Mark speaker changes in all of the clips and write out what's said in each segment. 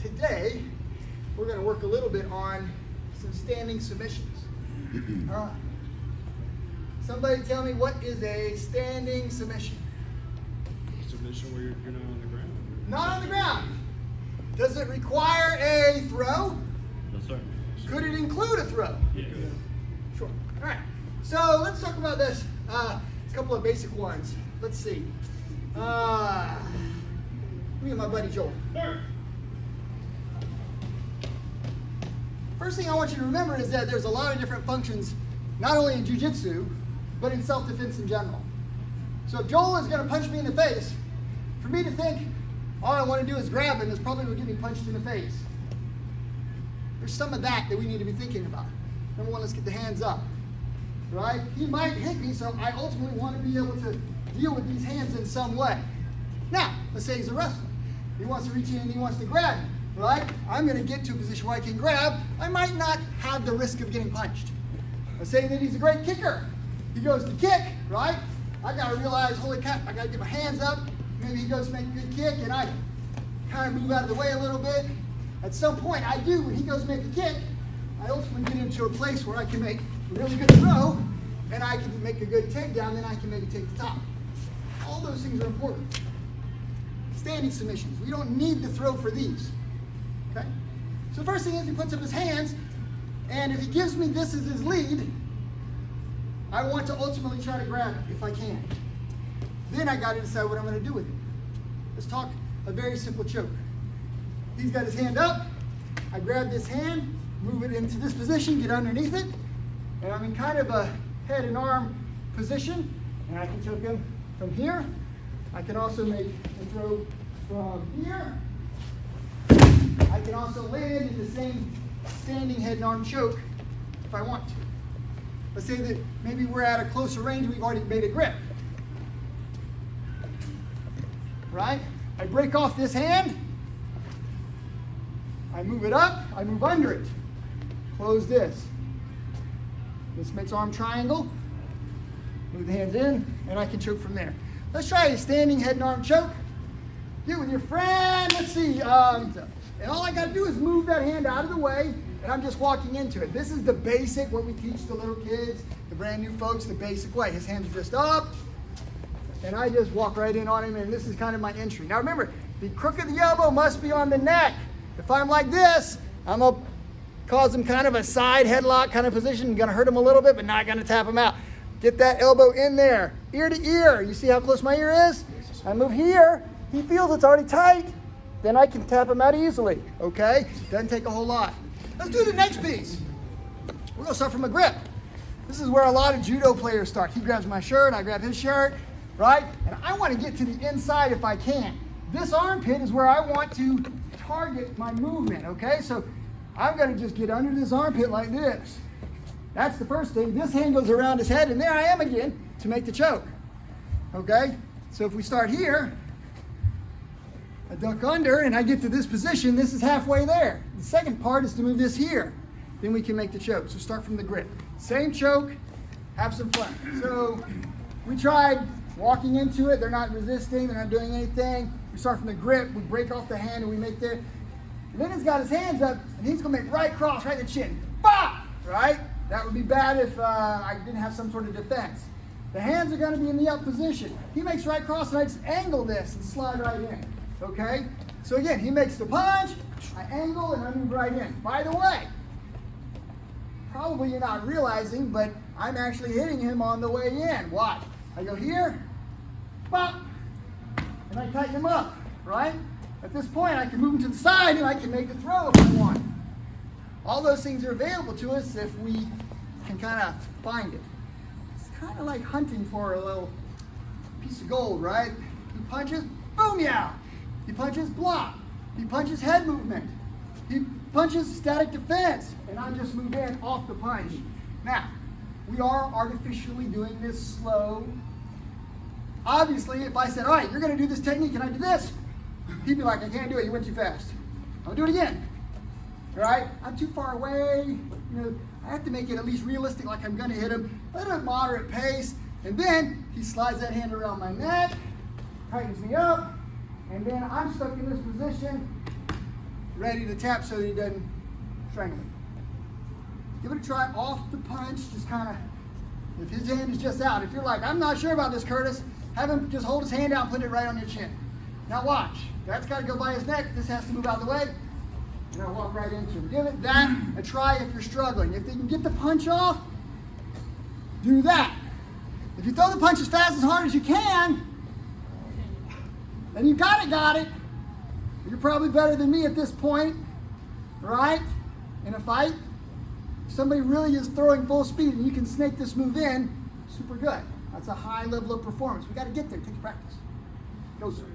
Speaker 1: today we're going to work a little bit on some standing submissions. All right. Somebody tell me, what is a standing submission?
Speaker 2: Submission where you're not on the ground.
Speaker 1: Not on the ground. Does it require a throw?
Speaker 2: No, sir.
Speaker 1: Could it include a throw?
Speaker 2: Yeah.
Speaker 1: Sure. All right. So let's talk about this. A couple of basic ones. Let's see. Me and my buddy Joel. First thing I want you to remember is that there's a lot of different functions, not only in Jiu-Jitsu, but in self-defense in general. So if Joel is going to punch me in the face, for me to think all I want to do is grab him is probably going to get me punched in the face. There's some of that we need to be thinking about. Number one, let's get the hands up. Right? He might hit me, so I ultimately want to be able to deal with these hands in some way. Now, let's say he's a wrestler. He wants to reach in and he wants to grab me. Right? I'm going to get to a position where I can grab. I might not have the risk of getting punched. Let's say that he's a great kicker. He goes to kick, right? I got to realize, holy crap, I got to get my hands up. Maybe he goes to make a good kick, and I kind of move out of the way a little bit. At some point, when he goes to make a kick, I ultimately get into a place where I can make a really good throw, and I can make a good takedown, then I can maybe take the top. All those things are important. Standing submissions. We don't need to throw for these. Okay? So first thing is he puts up his hands, and if he gives me this as his lead, I want to ultimately try to grab it if I can. Then I got to decide what I'm going to do with it. Let's talk a very simple choke. He's got his hand up. I grab this hand, move it into this position, get underneath it, and I'm in kind of a head and arm position, and I can choke him from here. I can also make a throw from here. I can also land in the same standing head and arm choke if I want to. Let's say that maybe we're at a closer range and we've already made a grip. Right? I break off this hand. I move it up. I move under it. Close this. This makes arm triangle. Move the hands in, and I can choke from there. Let's try a standing head and arm choke. Get with your friend. Let's see. And all I got to do is move that hand out of the way, and I'm just walking into it. This is the basic, what we teach the little kids, the brand new folks, the basic way. His hands are just up, and I just walk right in on him, and this is kind of my entry. Now remember, the crook of the elbow must be on the neck. If I'm like this, I'm going to cause him kind of a side headlock kind of position. I'm going to hurt him a little bit, but not going to tap him out. Get that elbow in there, ear to ear. You see how close my ear is? I move here. He feels it's already tight. Then I can tap him out easily, okay? Doesn't take a whole lot. Let's do the next piece. We're gonna start from a grip. This is where a lot of judo players start. He grabs my shirt, I grab his shirt, right? And I wanna get to the inside if I can. This armpit is where I want to target my movement, okay? So I'm gonna just get under this armpit like this. That's the first thing. This hand goes around his head, and there I am again to make the choke, okay? So if we start here, I duck under and I get to this position. This is halfway there. The second part is to move this here. Then we can make the choke. So start from the grip. Same choke, have some fun. So we tried walking into it. They're not resisting. They're not doing anything. We start from the grip. We break off the hand and we make there. And then he's got his hands up and he's going to make right cross, right in the chin. Bah! Right? That would be bad if I didn't have some sort of defense. The hands are going to be in the up position. He makes right cross and I just angle this and slide right in. Okay, so again, he makes the punch, I angle, and I move right in. By the way, probably you're not realizing, but I'm actually hitting him on the way in. Watch. I go here, pop, and I tighten him up, right? At this point, I can move him to the side, and I can make the throw if I want. All those things are available to us if we can kind of find it. It's kind of like hunting for a little piece of gold, right? He punches, boom, yeah. He punches block. He punches head movement. He punches static defense. And I just move in off the punch. Now, we are artificially doing this slow. Obviously, if I said, all right, you're going to do this technique and I do this, he'd be like, I can't do it. You went too fast. I'll do it again. All right? I'm too far away. You know, I have to make it at least realistic, like I'm going to hit him, but at a moderate pace. And then he slides that hand around my neck, tightens me up. And then I'm stuck in this position. ready to tap so that he doesn't strangle me. Give it a try off the punch, just kind of, if his hand is just out. If you're like, I'm not sure about this, Curtis, have him just hold his hand out and put it right on your chin. Now watch, that's got to go by his neck, this has to move out of the way, and I'll walk right into him. Give it that a try if you're struggling. If you can get the punch off, do that. If you throw the punch as fast, as hard as you can, then you got it. You're probably better than me at this point, right? In a fight, if somebody really is throwing full speed and you can snake this move in, super good. That's a high level of performance. We got to get there. Take practice. Go, sir.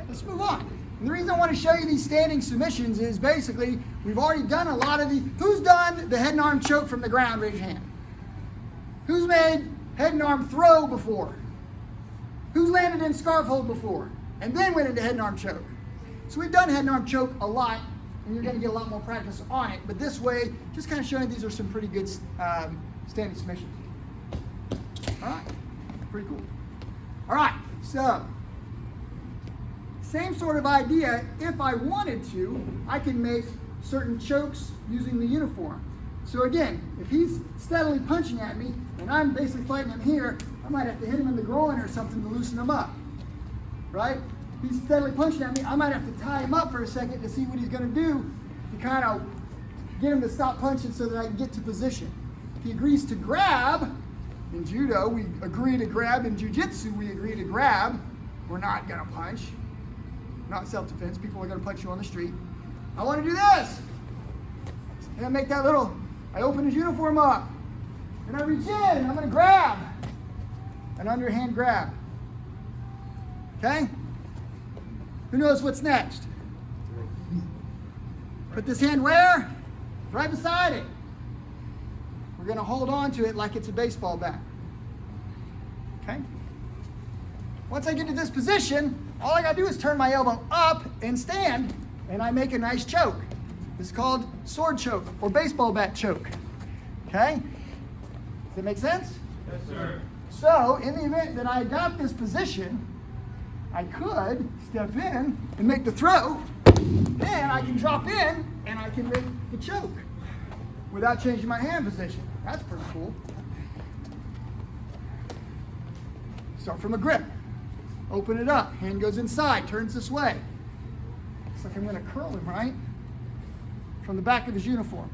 Speaker 1: Let's move on. And the reason I want to show you these standing submissions is basically we've already done a lot of these. Who's done the head and arm choke from the ground? Raise your hand. Who's made head and arm throw before? Who's landed in scarf hold before? And then went into head and arm choke. So we've done head and arm choke a lot, and you're going to get a lot more practice on it. But this way, just kind of showing these are some pretty good standing submissions. All right, pretty cool. All right, so same sort of idea. If I wanted to, I can make certain chokes using the uniform. So again, if he's steadily punching at me, and I'm basically fighting him here, I might have to hit him in the groin or something to loosen him up, right? If he's steadily punching at me, I might have to tie him up for a second to see what he's going to do to kind of get him to stop punching so that I can get to position. If he agrees to grab, in judo, we agree to grab. In jiu-jitsu, we agree to grab. We're not going to punch. Not self-defense. People are going to punch you on the street. I want to do this. And I make that little, I open his uniform up. And I reach in, and I'm going to grab. An underhand grab. Okay? Who knows what's next? Put this hand where? Right beside it. We're going to hold on to it like it's a baseball bat. Okay? Once I get to this position, all I got to do is turn my elbow up and stand, and I make a nice choke. This is called sword choke or baseball bat choke. Okay? Does that make sense?
Speaker 2: Yes, sir.
Speaker 1: So, in the event that I got this position, I could step in and make the throw, and I can drop in and I can make the choke without changing my hand position. That's pretty cool. Start from a grip. Open it up. Hand goes inside, turns this way. Looks like I'm going to curl him, right? From the back of his uniform.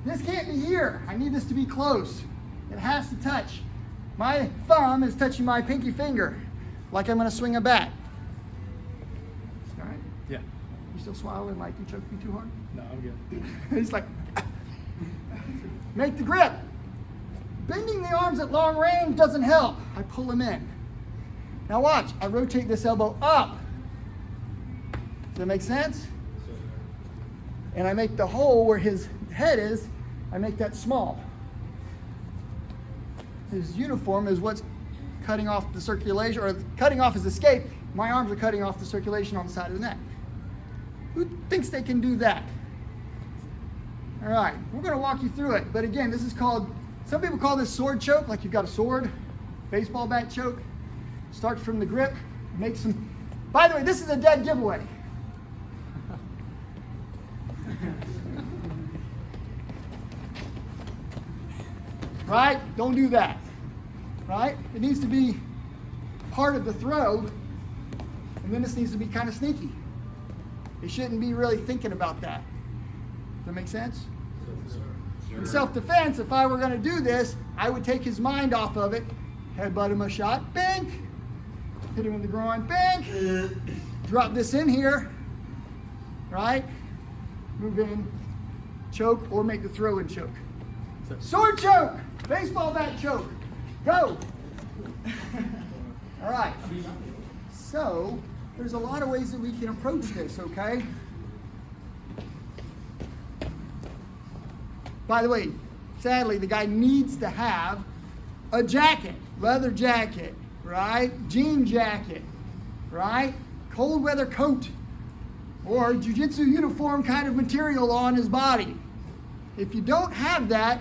Speaker 1: This can't be here. I need this to be close. It has to touch. My thumb is touching my pinky finger, like I'm going to swing a bat. All right?
Speaker 2: Yeah.
Speaker 1: You still swallowing like you choked me too hard?
Speaker 2: No, I'm good.
Speaker 1: He's like, make the grip. Bending the arms at long range doesn't help. I pull him in. Now watch, I rotate this elbow up. Does that make sense? And I make the hole where his head is, I make that small. His uniform is what's cutting off the circulation, or cutting off his escape. My arms are cutting off the circulation on the side of the neck. Who thinks they can do that? All right, we're going to walk you through it. But again, this is called, some people call this sword choke, like you've got a sword, baseball bat choke. Starts from the grip, makes some, by the way, this is a dead giveaway. Right? Don't do that. Right? It needs to be part of the throw, and then this needs to be kind of sneaky. You shouldn't be really thinking about that. Does that make sense? In self-defense, if I were going to do this, I would take his mind off of it, headbutt him a shot, bink, hit him in the groin, bink, drop this in here, right? Move in, choke, or make the throw and choke. Sword choke, baseball bat choke, go. All right, so there's a lot of ways that we can approach this, okay? By the way, sadly, the guy needs to have a jacket, leather jacket, right? Jean jacket, right? Cold weather coat, or jiu-jitsu uniform kind of material on his body. If you don't have that,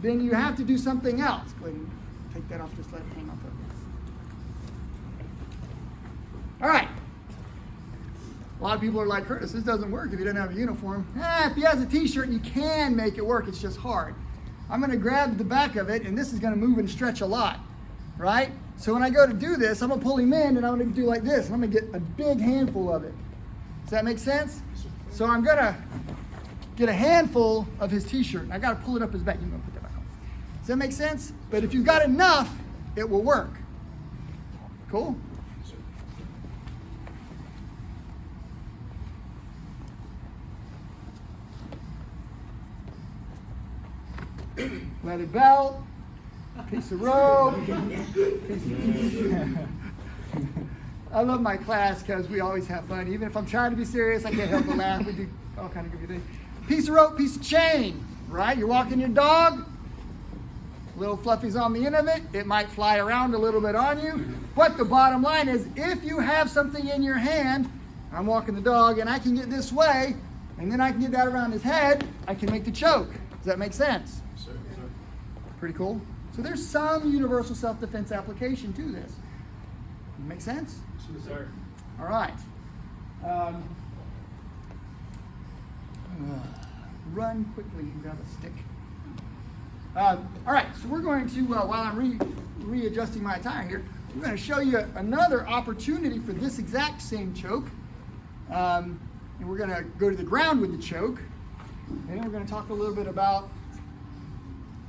Speaker 1: then you have to do something else. Go ahead and take that off, just let it hang off of it. All right. A lot of people are like, Curtis, this doesn't work if you don't have a uniform. If he has a t-shirt, you can make it work. It's just hard. I'm going to grab the back of it, and this is going to move and stretch a lot, right? So when I go to do this, I'm going to pull him in, and I'm going to do like this, and I'm going to get a big handful of it. Does that make sense? So I'm going to get a handful of his t-shirt. I got to pull it up his back. You're going to put that back on. Does that make sense? But if you've got enough, it will work. Cool? Leather belt, piece of rope, I love my class because we always have fun. Even if I'm trying to be serious, I can't help but laugh. We do all kind of goofy things. Piece of rope, piece of chain, right? You're walking your dog, little fluffies on the end of it. It might fly around a little bit on you. But the bottom line is, if you have something in your hand, I'm walking the dog and I can get this way, and then I can get that around his head, I can make the choke. Does that make sense? Pretty cool. So there's some universal self-defense application to this. Make sense?
Speaker 2: Yes, sir.
Speaker 1: All right. Run quickly and grab a stick. All right, so we're going to, while I'm readjusting my attire here, we're going to show you another opportunity for this exact same choke. And we're going to go to the ground with the choke. And then we're going to talk a little bit about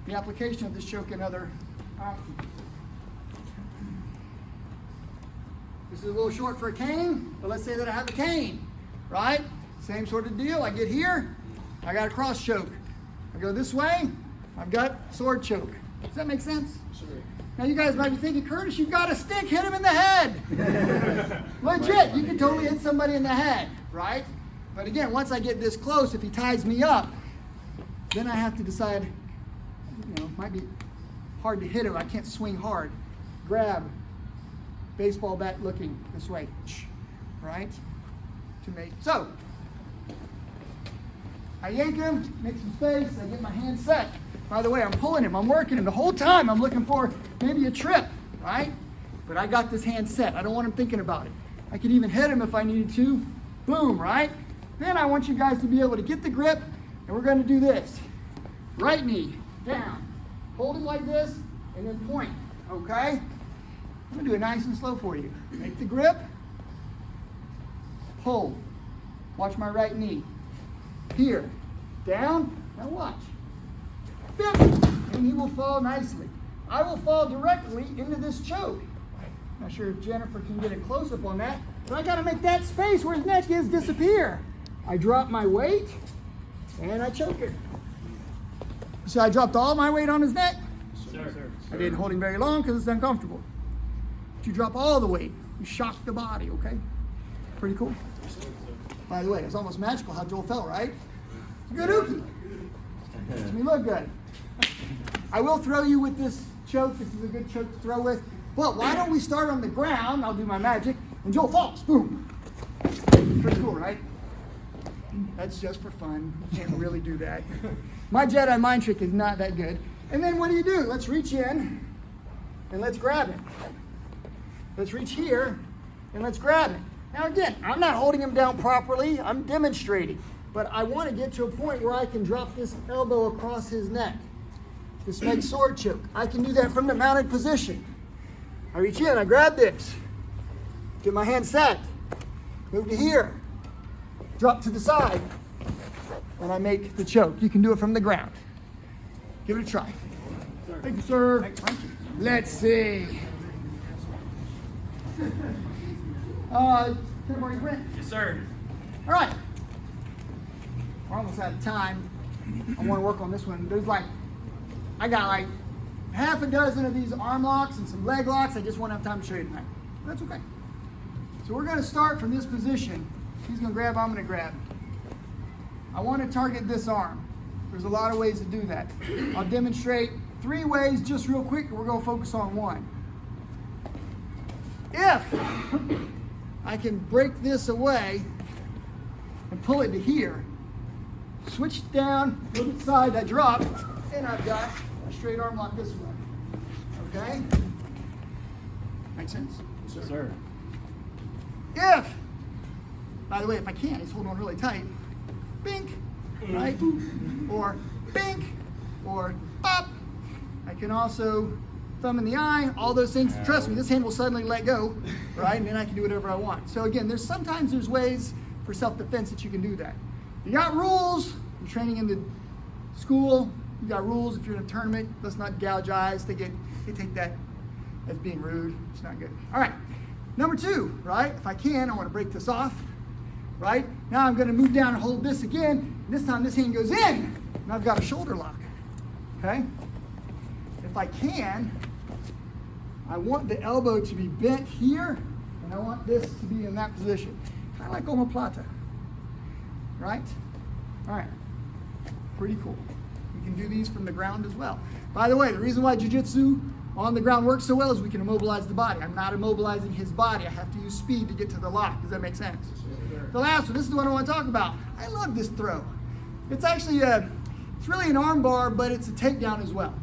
Speaker 1: the application of this choke and other options. This is a little short for a cane, but let's say that I have a cane, right? Same sort of deal. I get here, I got a cross choke. I go this way, I've got sword choke. Does that make sense?
Speaker 2: Sure.
Speaker 1: Now you guys might be thinking, Curtis, you've got a stick, hit him in the head. Legit, you can totally hit somebody in the head, right? But again, once I get this close, if he ties me up, then I have to decide, it might be hard to hit him. I can't swing hard. Grab, baseball bat looking this way, right? So, I yank him, make some space, I get my hand set. By the way, I'm pulling him, I'm working him. The whole time I'm looking for maybe a trip, right? But I got this hand set. I don't want him thinking about it. I could even hit him if I needed to. Boom, right? Then I want you guys to be able to get the grip, and we're going to do this. Right knee, down. Hold him like this, and then point, okay? I'm going to do it nice and slow for you. Make the grip. Pull. Watch my right knee. Here. Down. Now watch. Bip. And he will fall nicely. I will fall directly into this choke. Not sure if Jennifer can get a close-up on that, but I got to make that space where his neck is disappear. I drop my weight, and I choke it. So I dropped all my weight on his neck.
Speaker 2: Sir.
Speaker 1: I didn't hold him very long because it's uncomfortable. But you drop all the weight. You shock the body, okay? Pretty cool. By the way, it's almost magical how Joel fell, right? Good ookie. Makes me look good. I will throw you with this choke. This is a good choke to throw with. But why don't we start on the ground? I'll do my magic. And Joel falls. Boom. Pretty cool, right? That's just for fun. You can't really do that. My Jedi mind trick is not that good. And then what do? Let's reach in and let's grab it. Let's reach here and let's grab it. Now again, I'm not holding him down properly. I'm demonstrating. But I want to get to a point where I can drop this elbow across his neck. This makes sword choke. I can do that from the mounted position. I reach in, I grab this. Get my hand set. Move to here. Drop to the side. And I make the choke. You can do it from the ground. Give it a try. Thank you, sir. Let's see.
Speaker 2: Yes, sir.
Speaker 1: All right. We're almost out of time. I want to work on this one. I got like half a dozen of these arm locks and some leg locks. I just won't have time to show you tonight. That's okay. So we're going to start from this position. He's going to grab, I'm going to grab. I want to target this arm. There's a lot of ways to do that. I'll demonstrate 3 ways just real quick. We're going to focus on 1. If I can break this away and pull it to here, switch down, go to the side, I drop, and I've got a straight arm lock this way. Okay? Make sense?
Speaker 2: Yes, sir.
Speaker 1: If By the way, if I can, he's holding on really tight. Bink, right? Or bink, or pop. I can also thumb in the eye, all those things. Trust me, this hand will suddenly let go, right? And then I can do whatever I want. So again, sometimes there's ways for self-defense that you can do that. You got rules. You're training in the school. You got rules. If you're in a tournament, let's not gouge eyes. They take that as being rude. It's not good. All right, number 2, right? If I can, I want to break this off, right? Now I'm going to move down and hold this again. This time this hand goes in, and I've got a shoulder lock, okay? If I can, I want the elbow to be bent here, and I want this to be in that position. Kind of like omoplata, right? All right, pretty cool. You can do these from the ground as well. By the way, the reason why Jiu-Jitsu on the ground works so well is we can immobilize the body. I'm not immobilizing his body. I have to use speed to get to the lock. Does that make sense? The last one, this is the one I want to talk about. I love this throw. It's actually it's really an armbar, but it's a takedown as well.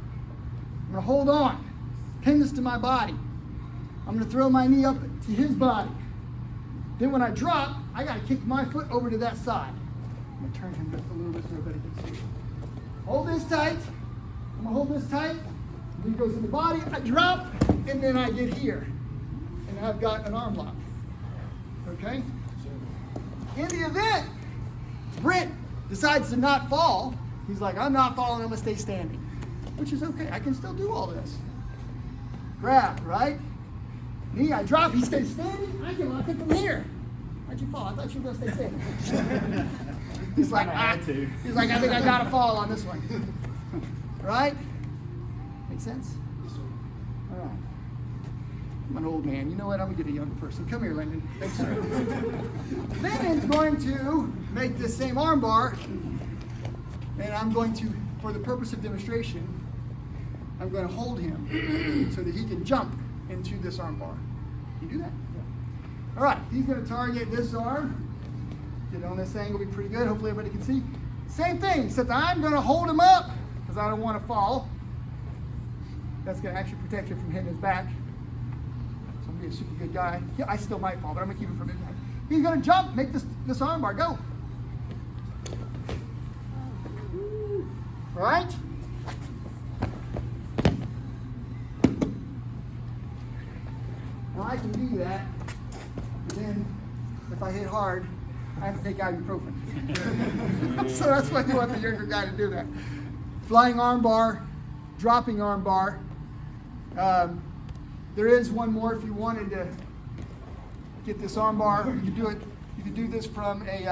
Speaker 1: I'm going to hold on, pin this to my body. I'm going to throw my knee up to his body. Then when I drop, I got to kick my foot over to that side. I'm going to turn him just a little bit so everybody can see. Hold this tight. I'm going to hold this tight. Knee goes in the body, I drop, and then I get here. And I've got an arm lock. Okay? In the event Brent decides to not fall, he's like, I'm not falling, I'm going to stay standing. Which is okay. I can still do all this. Grab, right? Knee, I drop, he stays standing, I can lock it from here. Why'd you fall? I thought you were going to stay standing. He's like, I think I got to fall on this one. Right? Make sense? All right. I'm an old man. You know what? I'm going to get a younger person. Come here, Lyndon. Thanks, sir. Lyndon's going to make this same arm bar, and I'm going to, for the purpose of demonstration, I'm going to hold him so that he can jump into this arm bar. Can you do that? Yeah. All right. He's going to target this arm. Get on this angle, be pretty good. Hopefully everybody can see. Same thing, except I'm going to hold him up because I don't want to fall. That's going to actually protect you from hitting his back. So I'm going to be a super good guy. Yeah, I still might fall, but I'm going to keep it from his back. He's going to jump, make this arm bar go. All right? Now I can do that, but then if I hit hard, I have to take ibuprofen. So that's why you want the younger guy to do that. Flying arm bar, dropping arm bar. There is one more if you wanted to get this arm bar. You could do it. You could do this from a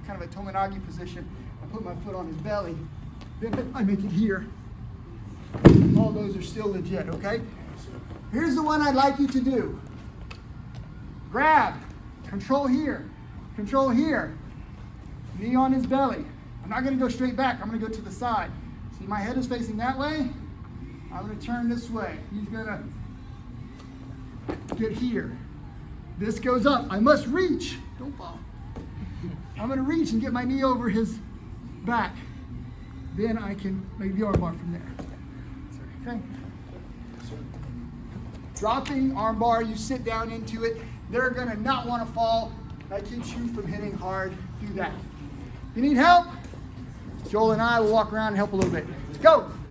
Speaker 1: kind of a Tominagi position. I put my foot on his belly, then I make it here. All those are still legit, okay? Here's the one I'd like you to do. Grab, control here, knee on his belly. I'm not going to go straight back. I'm going to go to the side. See, my head is facing that way. I'm going to turn this way. He's going to get here. This goes up. I must reach. Don't fall. I'm going to reach and get my knee over his back. Then I can make the arm bar from there. Okay? Dropping arm bar, you sit down into it. They're going to not want to fall. That keeps you from hitting hard. Do that. If you need help, Joel and I will walk around and help a little bit. Go!